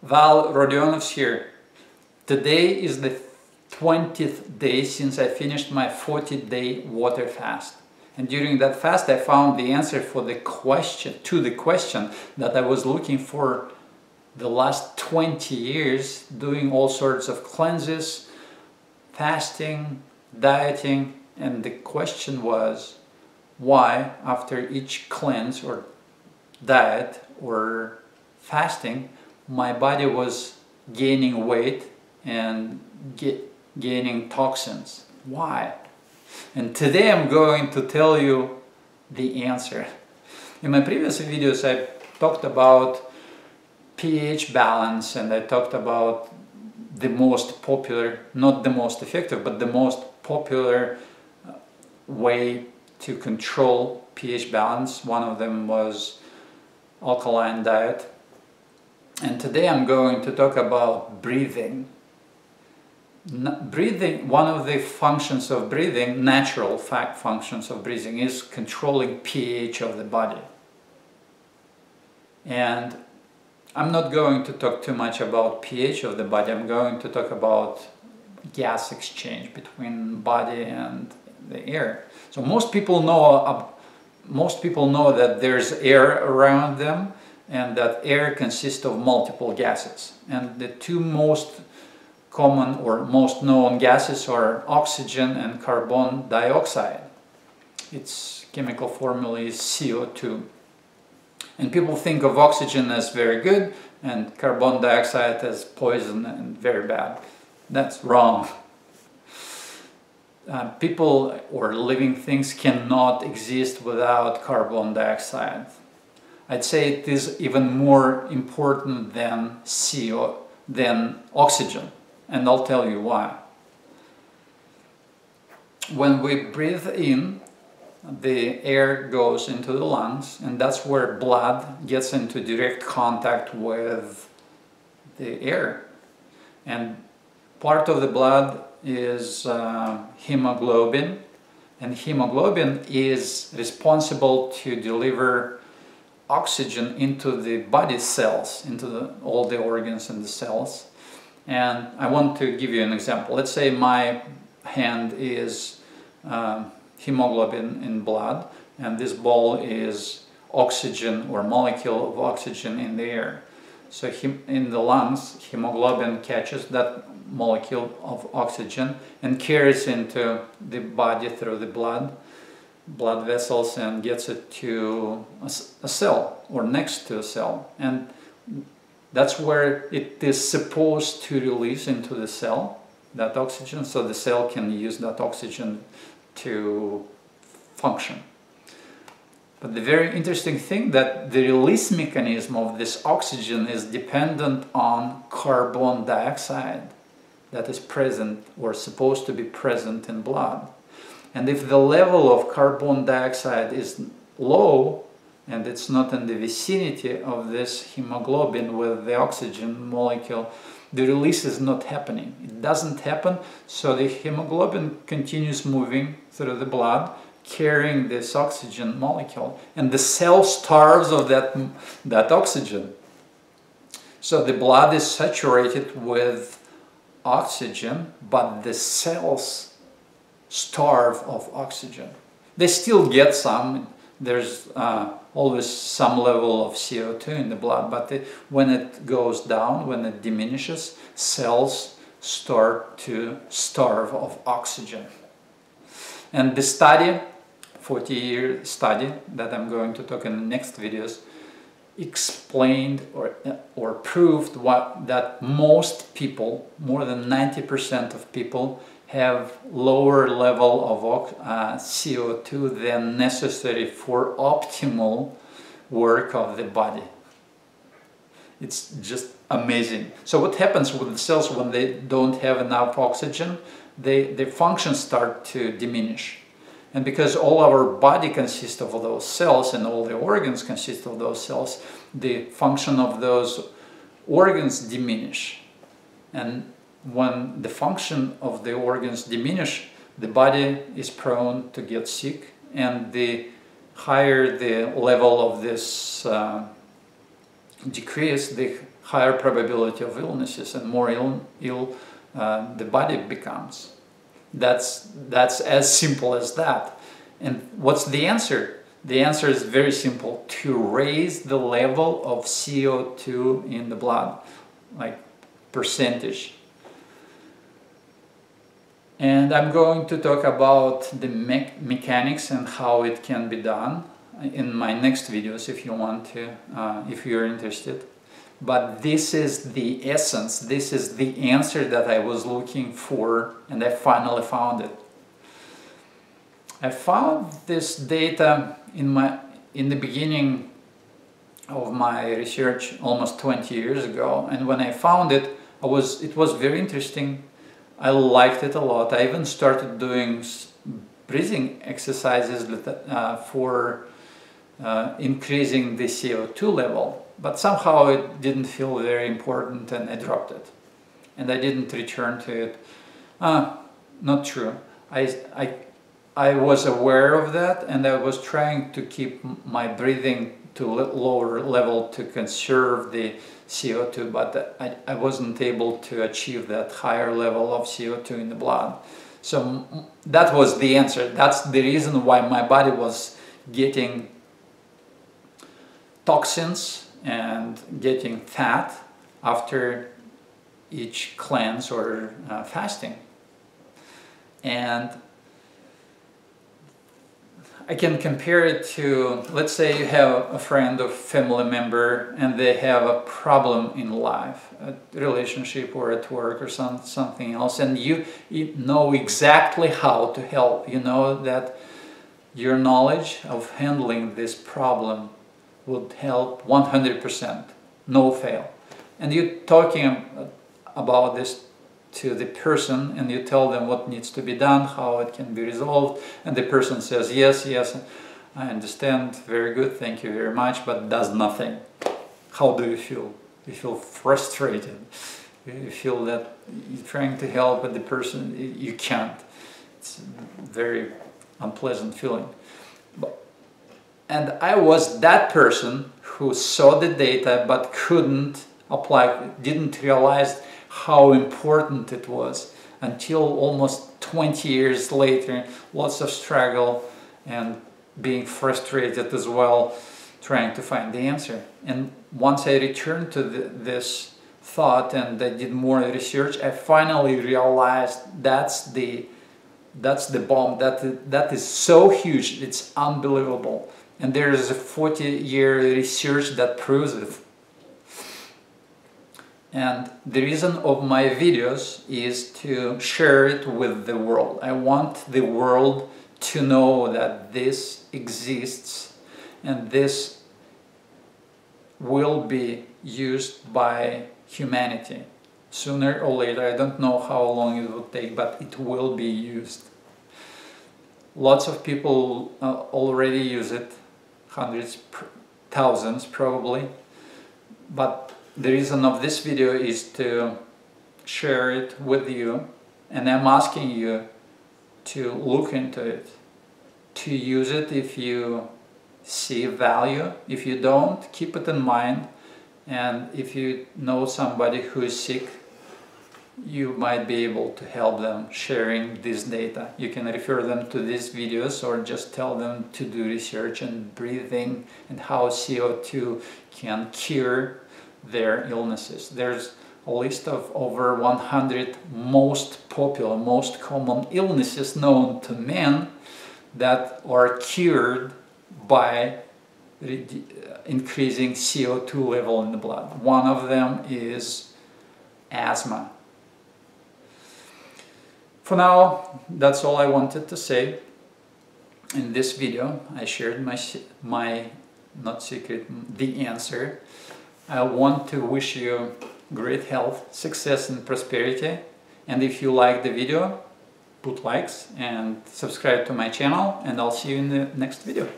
Rodionov's here. Today is the 20th day since I finished my 40-day water fast. And during that fast I found the answer to the question that I was looking for the last 20 years, doing all sorts of cleanses, fasting, dieting, and the question was why after each cleanse or diet or fasting my body was gaining weight and gaining toxins. Why? And today I'm going to tell you the answer. In my previous videos I talked about pH balance, and I talked about the most popular, not the most effective, but the most popular way to control pH balance. One of them was alkaline diet. And today I'm going to talk about breathing. Breathing, one of the functions of breathing, natural functions of breathing, is controlling pH of the body. And I'm not going to talk too much about pH of the body. I'm going to talk about gas exchange between body and the air. So most people know that there's air around them, and that air consists of multiple gases. And the two most common or most known gases are oxygen and carbon dioxide. Its chemical formula is CO2. And people think of oxygen as very good and carbon dioxide as poison and very bad. That's wrong. People or living things cannot exist without carbon dioxide. I'd say it is even more important than oxygen, and I'll tell you why. When we breathe in, the air goes into the lungs, and that's where blood gets into direct contact with the air. And part of the blood is hemoglobin, and hemoglobin is responsible to deliver oxygen into the body cells, into all the organs and the cells. And I want to give you an example. Let's say my hand is hemoglobin in blood, and this ball is oxygen or molecule of oxygen in the air. So in the lungs, hemoglobin catches that molecule of oxygen and carries into the body through the blood vessels and gets it to a cell or next to a cell, and that's where it is supposed to release into the cell, that oxygen, so the cell can use that oxygen to function. But the very interesting thing that the release mechanism of this oxygen is dependent on carbon dioxide that is present or supposed to be present in blood. And if the level of carbon dioxide is low and it's not in the vicinity of this hemoglobin with the oxygen molecule, the release is not happening. It doesn't happen, so the hemoglobin continues moving through the blood, carrying this oxygen molecule, and the cell starves of that oxygen. So the blood is saturated with oxygen, but the cells starve of oxygen. They still get some. There's always some level of CO2 in the blood, but when it goes down, when it diminishes, cells start to starve of oxygen. And the study, 40-year study that I'm going to talk in the next videos, explained or proved that most people, more than 90% of people, have lower level of CO2 than necessary for optimal work of the body. It's just amazing. So what happens with the cells when they don't have enough oxygen? Their functions start to diminish. And because all our body consists of those cells and all the organs consist of those cells, the function of those organs diminish. And when the function of the organs diminish, the body is prone to get sick, and the higher the level of this decrease, the higher probability of illnesses, and more ill the body becomes. That's as simple as that. And what's the answer? The answer is very simple: to raise the level of CO2 in the blood, like percentage. And I'm going to talk about the mechanics and how it can be done in my next videos if you want to, if you're interested. But this is the essence, this is the answer that I was looking for, and I finally found it. I found this data in the beginning of my research almost 20 years ago, and when I found it, it was very interesting. I liked it a lot. I even started doing breathing exercises for increasing the CO2 level, but somehow it didn't feel very important and I dropped it. And I didn't return to it. Not true. I was aware of that, and I was trying to keep my breathing to lower level to conserve the CO2, but I wasn't able to achieve that higher level of CO2 in the blood. So that was the answer. That's the reason why my body was getting toxins and getting fat after each cleanse or fasting. And I can compare it to, let's say you have a friend or family member and they have a problem in life, a relationship or at work or something else, and you know exactly how to help. You know that your knowledge of handling this problem would help 100%, no fail. And you're talking about this to the person, and you tell them what needs to be done, how it can be resolved, and the person says, yes, yes, I understand, very good, thank you very much, but does nothing. How do you feel? You feel frustrated. You feel that you're trying to help, but the person, you can't. It's a very unpleasant feeling. And I was that person who saw the data but couldn't apply, didn't realize how important it was until almost 20 years later. Lots of struggle and being frustrated as well, trying to find the answer. And once I returned to this thought and I did more research, I finally realized that's the bomb. That is so huge, it's unbelievable. And there is a 40-year research that proves it. And the reason of my videos is to share it with the world. I want the world to know that this exists and this will be used by humanity. Sooner or later, I don't know how long it will take, but it will be used. Lots of people already use it, hundreds, thousands probably, but the reason of this video is to share it with you, and I'm asking you to look into it, to use it if you see value. If you don't, keep it in mind, and if you know somebody who is sick, you might be able to help them sharing this data. You can refer them to these videos or just tell them to do research on breathing and how CO2 can cure their illnesses. There's a list of over 100 most popular, most common illnesses known to men that are cured by increasing CO2 level in the blood. One of them is asthma. For now, that's all I wanted to say. In this video, I shared my not secret, the answer. I want to wish you great health, success and prosperity. And if you like the video, put likes and subscribe to my channel, and I'll see you in the next video.